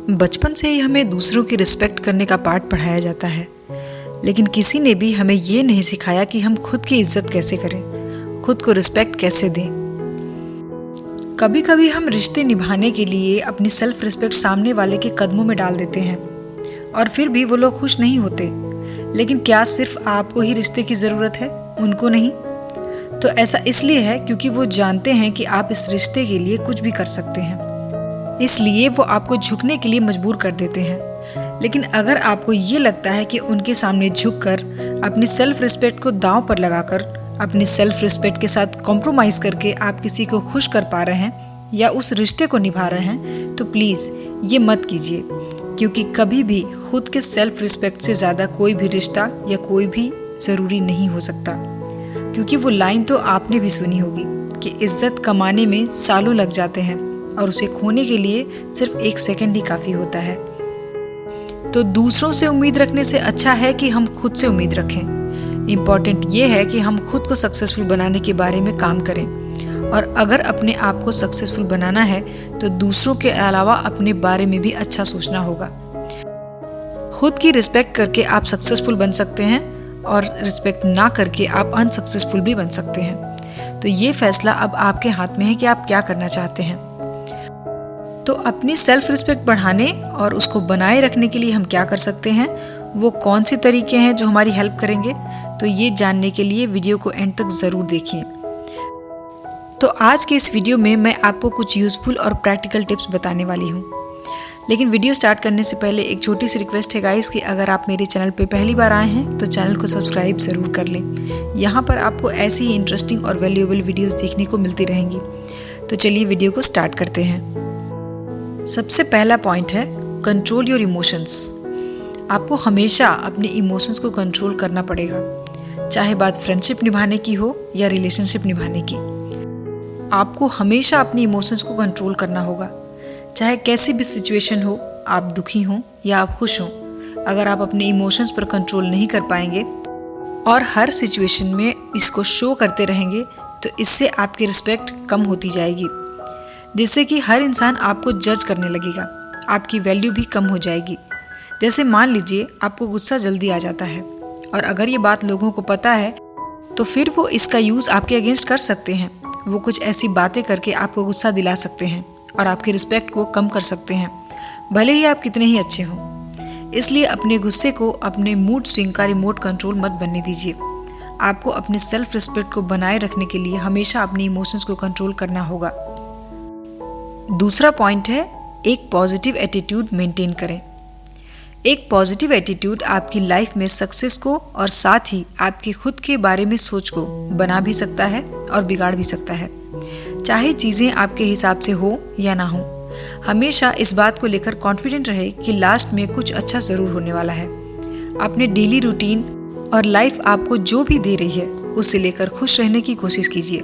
बचपन से ही हमें दूसरों की रिस्पेक्ट करने का पाठ पढ़ाया जाता है, लेकिन किसी ने भी हमें ये नहीं सिखाया कि हम खुद की इज्जत कैसे करें, खुद को रिस्पेक्ट कैसे दें। कभी कभी हम रिश्ते निभाने के लिए अपनी सेल्फ रिस्पेक्ट सामने वाले के कदमों में डाल देते हैं और फिर भी वो लोग खुश नहीं होते। लेकिन क्या सिर्फ आपको ही रिश्ते की ज़रूरत है, उनको नहीं? तो ऐसा इसलिए है क्योंकि वो जानते हैं कि आप इस रिश्ते के लिए कुछ भी कर सकते हैं, इसलिए वो आपको झुकने के लिए मजबूर कर देते हैं। लेकिन अगर आपको ये लगता है कि उनके सामने झुककर अपनी सेल्फ रिस्पेक्ट को दांव पर लगाकर अपनी सेल्फ रिस्पेक्ट के साथ कॉम्प्रोमाइज़ करके आप किसी को खुश कर पा रहे हैं या उस रिश्ते को निभा रहे हैं, तो प्लीज़ ये मत कीजिए, क्योंकि कभी भी खुद के सेल्फ रिस्पेक्ट से ज़्यादा कोई भी रिश्ता या कोई भी ज़रूरी नहीं हो सकता। क्योंकि वो लाइन तो आपने भी सुनी होगी कि इज्जत कमाने में सालों लग जाते हैं और उसे खोने के लिए सिर्फ 1 सेकंड ही काफ़ी होता है। तो दूसरों से उम्मीद रखने से अच्छा है कि हम खुद से उम्मीद रखें। इम्पॉर्टेंट ये है कि हम खुद को सक्सेसफुल बनाने के बारे में काम करें, और अगर अपने आप को सक्सेसफुल बनाना है तो दूसरों के अलावा अपने बारे में भी अच्छा सोचना होगा। खुद की रिस्पेक्ट करके आप सक्सेसफुल बन सकते हैं और रिस्पेक्ट ना करके आप अनसक्सेसफुल भी बन सकते हैं। तो ये फैसला अब आपके हाथ में है कि आप क्या करना चाहते हैं। तो अपनी सेल्फ रिस्पेक्ट बढ़ाने और उसको बनाए रखने के लिए हम क्या कर सकते हैं, वो कौन से तरीके हैं जो हमारी हेल्प करेंगे, तो ये जानने के लिए वीडियो को एंड तक ज़रूर देखिए। तो आज के इस वीडियो में मैं आपको कुछ यूज़फुल और प्रैक्टिकल टिप्स बताने वाली हूँ। लेकिन वीडियो स्टार्ट करने से पहले एक छोटी सी रिक्वेस्ट है गाइस कि अगर आप मेरे चैनल पे पहली बार आए हैं तो चैनल को सब्सक्राइब ज़रूर कर लें। यहाँ पर आपको ऐसी ही इंटरेस्टिंग और वैल्यूएबल वीडियोस देखने को मिलती रहेंगी। तो चलिए वीडियो को स्टार्ट करते हैं। सबसे पहला पॉइंट है कंट्रोल योर इमोशंस। आपको हमेशा अपने इमोशंस को कंट्रोल करना पड़ेगा, चाहे बात फ्रेंडशिप निभाने की हो या रिलेशनशिप निभाने की। आपको हमेशा अपनी इमोशंस को कंट्रोल करना होगा, चाहे कैसी भी सिचुएशन हो, आप दुखी हों या आप खुश हों। अगर आप अपने इमोशंस पर कंट्रोल नहीं कर पाएंगे और हर सिचुएशन में इसको शो करते रहेंगे तो इससे आपकी रिस्पेक्ट कम होती जाएगी, जिससे कि हर इंसान आपको जज करने लगेगा, आपकी वैल्यू भी कम हो जाएगी। जैसे मान लीजिए आपको गुस्सा जल्दी आ जाता है और अगर ये बात लोगों को पता है तो फिर वो इसका यूज़ आपके अगेंस्ट कर सकते हैं। वो कुछ ऐसी बातें करके आपको गुस्सा दिला सकते हैं और आपकी रिस्पेक्ट को कम कर सकते हैं, भले ही आप कितने ही अच्छे हों। इसलिए अपने गुस्से को अपने मूड स्विंग का रिमोट कंट्रोल मत बनने दीजिए। आपको अपने सेल्फ रिस्पेक्ट को बनाए रखने के लिए हमेशा अपने इमोशंस को कंट्रोल करना होगा। दूसरा पॉइंट है एक पॉजिटिव एटीट्यूड मेंटेन करें। एक पॉजिटिव एटीट्यूड आपकी लाइफ में सक्सेस को और साथ ही आपके खुद के बारे में सोच को बना भी सकता है और बिगाड़ भी सकता है। चाहे चीज़ें आपके हिसाब से हो या ना हो, हमेशा इस बात को लेकर कॉन्फिडेंट रहे कि लास्ट में कुछ अच्छा ज़रूर होने वाला है। अपने डेली रूटीन और लाइफ आपको जो भी दे रही है उससे लेकर खुश रहने की कोशिश कीजिए।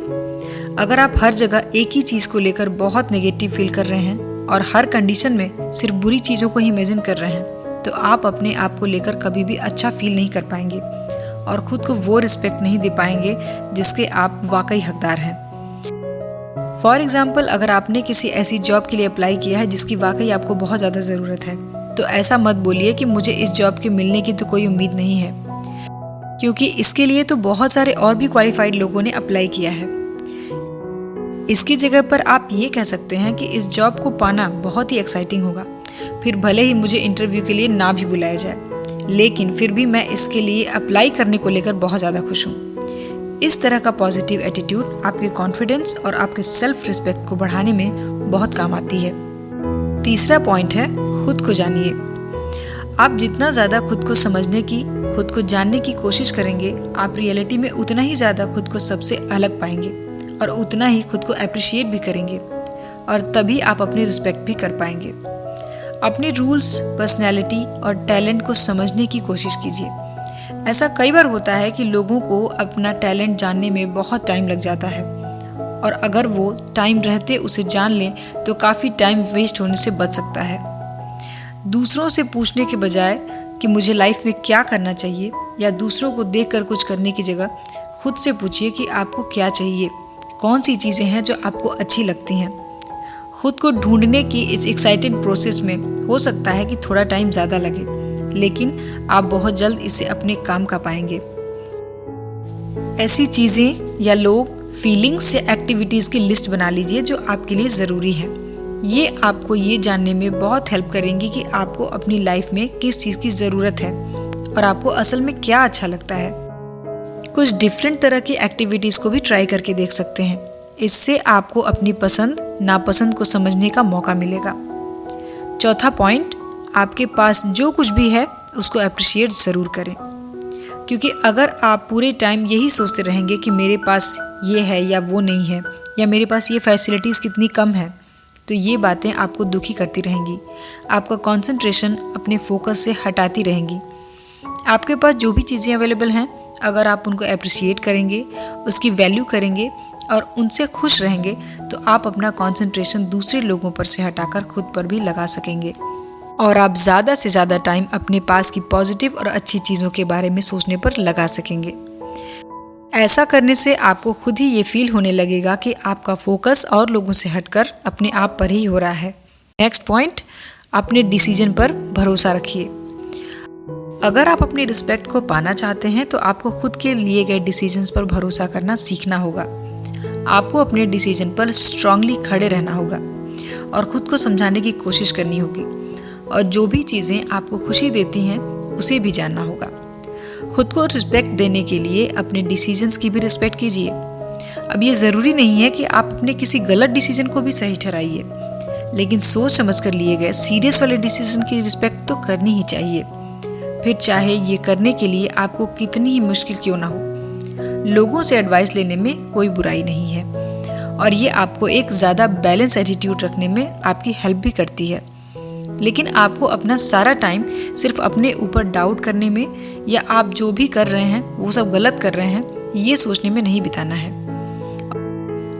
अगर आप हर जगह एक ही चीज़ को लेकर बहुत नेगेटिव फील कर रहे हैं और हर कंडीशन में सिर्फ बुरी चीज़ों को ही इमेजिन कर रहे हैं, तो आप अपने आप को लेकर कभी भी अच्छा फील नहीं कर पाएंगे और खुद को वो रिस्पेक्ट नहीं दे पाएंगे जिसके आप वाकई हकदार हैं। फॉर एग्जाम्पल, अगर आपने किसी ऐसी जॉब के लिए अप्लाई किया है जिसकी वाकई आपको बहुत ज़्यादा ज़रूरत है, तो ऐसा मत बोलिए कि मुझे इस जॉब के मिलने की तो कोई उम्मीद नहीं है, क्योंकि इसके लिए तो बहुत सारे और भी क्वालिफाइड लोगों ने अप्लाई किया है। इसकी जगह पर आप ये कह सकते हैं कि इस जॉब को पाना बहुत ही एक्साइटिंग होगा, फिर भले ही मुझे इंटरव्यू के लिए ना भी बुलाया जाए, लेकिन फिर भी मैं इसके लिए अप्लाई करने को लेकर बहुत ज़्यादा खुश हूँ। इस तरह का पॉजिटिव एटीट्यूड आपके कॉन्फिडेंस और आपके सेल्फ रिस्पेक्ट को बढ़ाने में बहुत काम आती है। तीसरा पॉइंट है खुद को जानिए। आप जितना ज़्यादा खुद को समझने की, खुद को जानने की कोशिश करेंगे, आप रियलिटी में उतना ही ज़्यादा खुद को सबसे अलग पाएंगे और उतना ही खुद को अप्रिशिएट भी करेंगे, और तभी आप अपनी रिस्पेक्ट भी कर पाएंगे। अपने रूल्स, पर्सनैलिटी और टैलेंट को समझने की कोशिश कीजिए। ऐसा कई बार होता है कि लोगों को अपना टैलेंट जानने में बहुत टाइम लग जाता है, और अगर वो टाइम रहते उसे जान लें तो काफ़ी टाइम वेस्ट होने से बच सकता है। दूसरों से पूछने के बजाय कि मुझे लाइफ में क्या करना चाहिए, या दूसरों को देखकर कुछ करने की जगह खुद से पूछिए कि आपको क्या चाहिए, कौन सी चीज़ें हैं जो आपको अच्छी लगती हैं। खुद को ढूंढने की इस एक्साइटिंग प्रोसेस में हो सकता है कि थोड़ा टाइम ज़्यादा लगे, लेकिन आप बहुत जल्द इसे अपने काम का पाएंगे। ऐसी चीज़ें या लोग, फीलिंग्स या एक्टिविटीज़ की लिस्ट बना लीजिए जो आपके लिए ज़रूरी है। ये आपको ये जानने में बहुत हेल्प करेंगी कि आपको अपनी लाइफ में किस चीज़ की ज़रूरत है और आपको असल में क्या अच्छा लगता है। कुछ डिफरेंट तरह की एक्टिविटीज़ को भी ट्राई करके देख सकते हैं। इससे आपको अपनी पसंद नापसंद को समझने का मौका मिलेगा। चौथा पॉइंट, आपके पास जो कुछ भी है उसको अप्रिशिएट ज़रूर करें, क्योंकि अगर आप पूरे टाइम यही सोचते रहेंगे कि मेरे पास ये है या वो नहीं है, या मेरे पास ये फैसिलिटीज़ कितनी कम है, तो ये बातें आपको दुखी करती रहेंगी, आपका कंसंट्रेशन अपने फोकस से हटाती रहेंगी। आपके पास जो भी चीज़ें अवेलेबल हैं, अगर आप उनको अप्रिशिएट करेंगे, उसकी वैल्यू करेंगे और उनसे खुश रहेंगे, तो आप अपना कंसंट्रेशन दूसरे लोगों पर से हटाकर खुद पर भी लगा सकेंगे और आप ज़्यादा से ज़्यादा टाइम अपने पास की पॉजिटिव और अच्छी चीज़ों के बारे में सोचने पर लगा सकेंगे। ऐसा करने से आपको खुद ही ये फील होने लगेगा कि आपका फोकस और लोगों से हटकर अपने आप पर ही हो रहा है। नेक्स्ट पॉइंट, अपने डिसीजन पर भरोसा रखिए। अगर आप अपनी रिस्पेक्ट को पाना चाहते हैं तो आपको खुद के लिए गए डिसीजंस पर भरोसा करना सीखना होगा। आपको अपने डिसीजन पर स्ट्रांगली खड़े रहना होगा और खुद को समझाने की कोशिश करनी होगी, और जो भी चीज़ें आपको खुशी देती हैं उसे भी जानना होगा। खुद को रिस्पेक्ट देने के लिए अपने डिसीजंस की भी रिस्पेक्ट कीजिए। अब ये ज़रूरी नहीं है कि आप अपने किसी गलत डिसीजन को भी सही ठहराइए, लेकिन सोच समझ कर लिए गए सीरियस वाले डिसीजन की रिस्पेक्ट तो करनी ही चाहिए, फिर चाहे ये करने के लिए आपको कितनी ही मुश्किल क्यों ना हो। लोगों से एडवाइस लेने में कोई बुराई नहीं है और ये आपको एक ज़्यादा बैलेंस एटीट्यूड रखने में आपकी हेल्प भी करती है, लेकिन आपको अपना सारा टाइम सिर्फ अपने ऊपर डाउट करने में या आप जो भी कर रहे हैं वो सब गलत कर रहे हैं ये सोचने में नहीं बिताना है।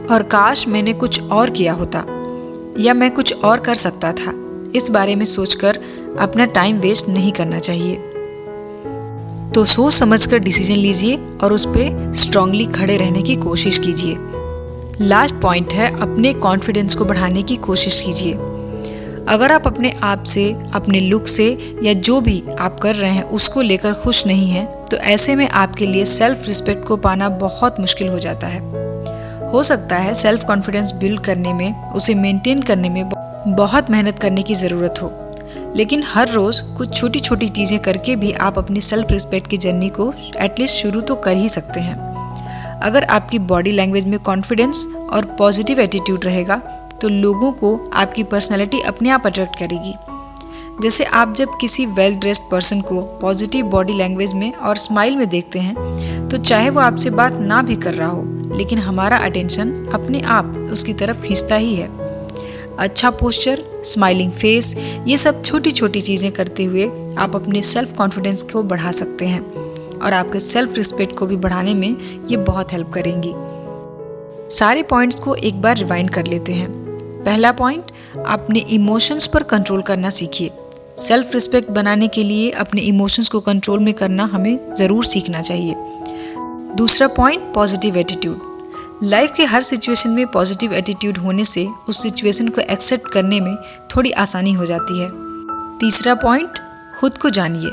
और काश मैंने कुछ और किया होता या मैं कुछ और कर सकता था, इस बारे में सोचकर अपना टाइम वेस्ट नहीं करना चाहिए। तो सोच समझकर डिसीजन लीजिए और उस पर स्ट्रांगली खड़े रहने की कोशिश कीजिए। लास्ट पॉइंट है, अपने कॉन्फिडेंस को बढ़ाने की कोशिश कीजिए। अगर आप अपने आप से, अपने लुक से या जो भी आप कर रहे हैं उसको लेकर खुश नहीं हैं, तो ऐसे में आपके लिए सेल्फ रिस्पेक्ट को पाना बहुत मुश्किल हो जाता है। हो सकता है सेल्फ कॉन्फिडेंस बिल्ड करने में, उसे मेंटेन करने में बहुत मेहनत करने की ज़रूरत हो, लेकिन हर रोज़ कुछ छोटी छोटी चीज़ें करके भी आप अपनी सेल्फ रिस्पेक्ट की जर्नी को एटलीस्ट शुरू तो कर ही सकते हैं। अगर आपकी बॉडी लैंग्वेज में कॉन्फिडेंस और पॉजिटिव एटीट्यूड रहेगा तो लोगों को आपकी पर्सनैलिटी अपने आप अट्रैक्ट करेगी। जैसे आप जब किसी वेल ड्रेस्ड पर्सन को पॉजिटिव बॉडी लैंग्वेज में और स्माइल में देखते हैं, तो चाहे वो आपसे बात ना भी कर रहा हो, लेकिन हमारा अटेंशन अपने आप उसकी तरफ खींचता ही है। अच्छा पोस्चर, स्माइलिंग फेस, ये सब छोटी छोटी चीज़ें करते हुए आप अपने सेल्फ कॉन्फिडेंस को बढ़ा सकते हैं और आपके सेल्फ रिस्पेक्ट को भी बढ़ाने में ये बहुत हेल्प करेंगी। सारे पॉइंट्स को एक बार रिवाइंड कर लेते हैं। पहला पॉइंट, अपने इमोशंस पर कंट्रोल करना सीखिए। सेल्फ रिस्पेक्ट बनाने के लिए अपने इमोशंस को कंट्रोल में करना हमें ज़रूर सीखना चाहिए। दूसरा पॉइंट, पॉजिटिव एटीट्यूड। लाइफ के हर सिचुएशन में पॉजिटिव एटीट्यूड होने से उस सिचुएशन को एक्सेप्ट करने में थोड़ी आसानी हो जाती है। तीसरा पॉइंट, खुद को जानिए।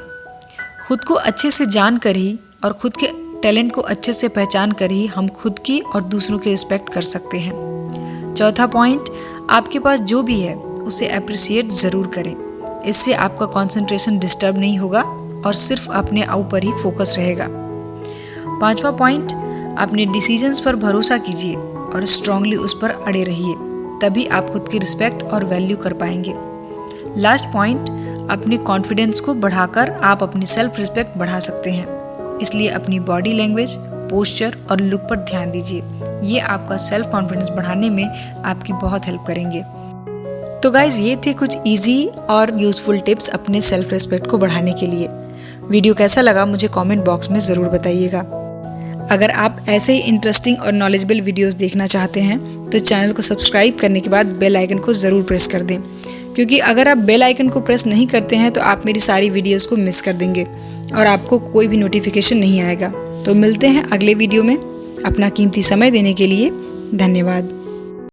खुद को अच्छे से जान कर ही और खुद के टैलेंट को अच्छे से पहचान कर ही हम खुद की और दूसरों की रिस्पेक्ट कर सकते हैं। चौथा पॉइंट, आपके पास जो भी है उसे अप्रिशिएट ज़रूर करें। इससे आपका कंसंट्रेशन डिस्टर्ब नहीं होगा और सिर्फ अपने ऊपर ही फोकस रहेगा। पांचवा पॉइंट, अपने डिसीजंस पर भरोसा कीजिए और स्ट्रांगली उस पर अड़े रहिए, तभी आप खुद की रिस्पेक्ट और वैल्यू कर पाएंगे। लास्ट पॉइंट, अपने कॉन्फिडेंस को बढ़ाकर आप अपनी सेल्फ रिस्पेक्ट बढ़ा सकते हैं। इसलिए अपनी बॉडी लैंग्वेज, पोस्चर और लुक पर ध्यान दीजिए। ये आपका सेल्फ कॉन्फिडेंस बढ़ाने में आपकी बहुत हेल्प करेंगे। तो गाइज, ये थे कुछ इजी और यूजफुल टिप्स अपने सेल्फ रिस्पेक्ट को बढ़ाने के लिए। वीडियो कैसा लगा मुझे कमेंट बॉक्स में ज़रूर बताइएगा। अगर आप ऐसे ही इंटरेस्टिंग और नॉलेजेबल वीडियोस देखना चाहते हैं तो चैनल को सब्सक्राइब करने के बाद बेल आइकन को ज़रूर प्रेस कर दें, क्योंकि अगर आप बेल आइकन को प्रेस नहीं करते हैं तो आप मेरी सारी वीडियोस को मिस कर देंगे और आपको कोई भी नोटिफिकेशन नहीं आएगा। तो मिलते हैं अगले वीडियो में। अपना कीमती समय देने के लिए धन्यवाद।